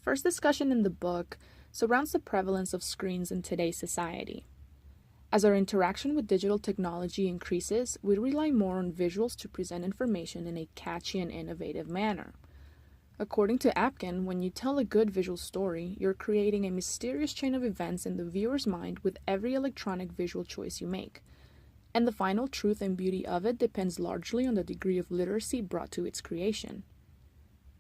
first discussion in the book surrounds the prevalence of screens in today's society. As our interaction with digital technology increases, we rely more on visuals to present information in a catchy and innovative manner. According to Apkin, when you tell a good visual story, you're creating a mysterious chain of events in the viewer's mind with every electronic visual choice you make. And the final truth and beauty of it depends largely on the degree of literacy brought to its creation.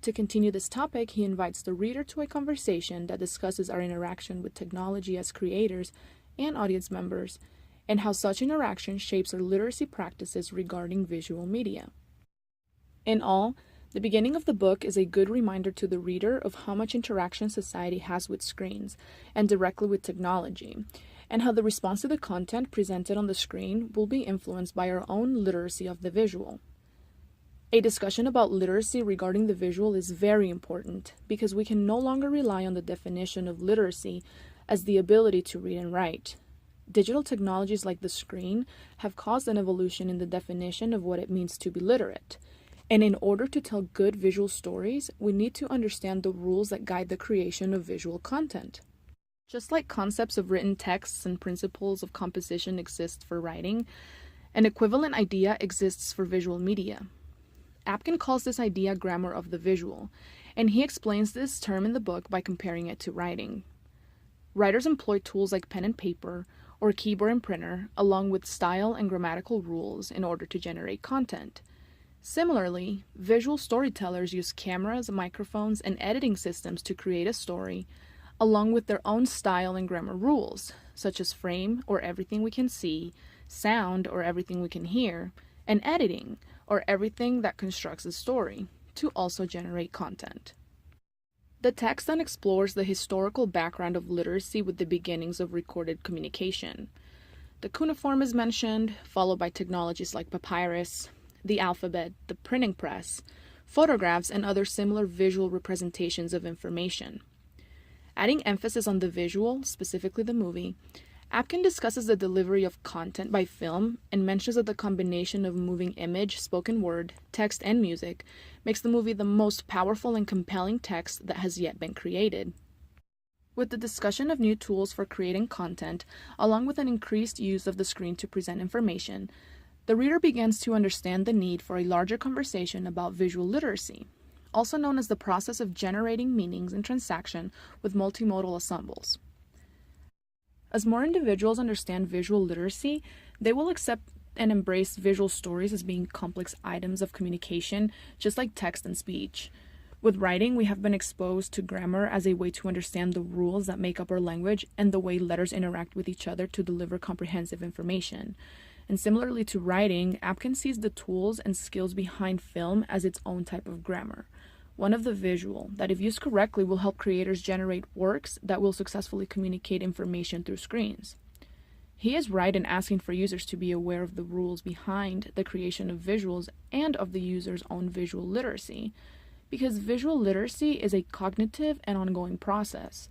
To continue this topic, he invites the reader to a conversation that discusses our interaction with technology as creators and audience members, and how such interaction shapes our literacy practices regarding visual media. In all, the beginning of the book is a good reminder to the reader of how much interaction society has with screens and directly with technology, and how the response to the content presented on the screen will be influenced by our own literacy of the visual. A discussion about literacy regarding the visual is very important because we can no longer rely on the definition of literacy as the ability to read and write. Digital technologies like the screen have caused an evolution in the definition of what it means to be literate. And in order to tell good visual stories, we need to understand the rules that guide the creation of visual content. Just like concepts of written texts and principles of composition exist for writing, an equivalent idea exists for visual media. Apkin calls this idea grammar of the visual, and he explains this term in the book by comparing it to writing. Writers employ tools like pen and paper, or keyboard and printer, along with style and grammatical rules in order to generate content. Similarly, visual storytellers use cameras, microphones, and editing systems to create a story, along with their own style and grammar rules, such as frame, or everything we can see, sound, or everything we can hear, and editing, or everything that constructs a story, to also generate content. The text then explores the historical background of literacy with the beginnings of recorded communication. The cuneiform is mentioned, followed by technologies like papyrus, the alphabet, the printing press, photographs, and other similar visual representations of information. Adding emphasis on the visual, specifically the movie, Apkin discusses the delivery of content by film and mentions that the combination of moving image, spoken word, text, and music makes the movie the most powerful and compelling text that has yet been created. With the discussion of new tools for creating content, along with an increased use of the screen to present information, the reader begins to understand the need for a larger conversation about visual literacy, also known as the process of generating meanings in transaction with multimodal ensembles. As more individuals understand visual literacy, they will accept and embrace visual stories as being complex items of communication, just like text and speech. With writing, we have been exposed to grammar as a way to understand the rules that make up our language and the way letters interact with each other to deliver comprehensive information. And similarly to writing, Apkin sees the tools and skills behind film as its own type of grammar, one of the visual, that if used correctly will help creators generate works that will successfully communicate information through screens. He is right in asking for users to be aware of the rules behind the creation of visuals and of the user's own visual literacy, because visual literacy is a cognitive and ongoing process.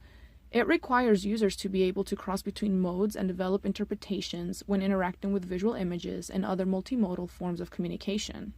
It requires users to be able to cross between modes and develop interpretations when interacting with visual images and other multimodal forms of communication.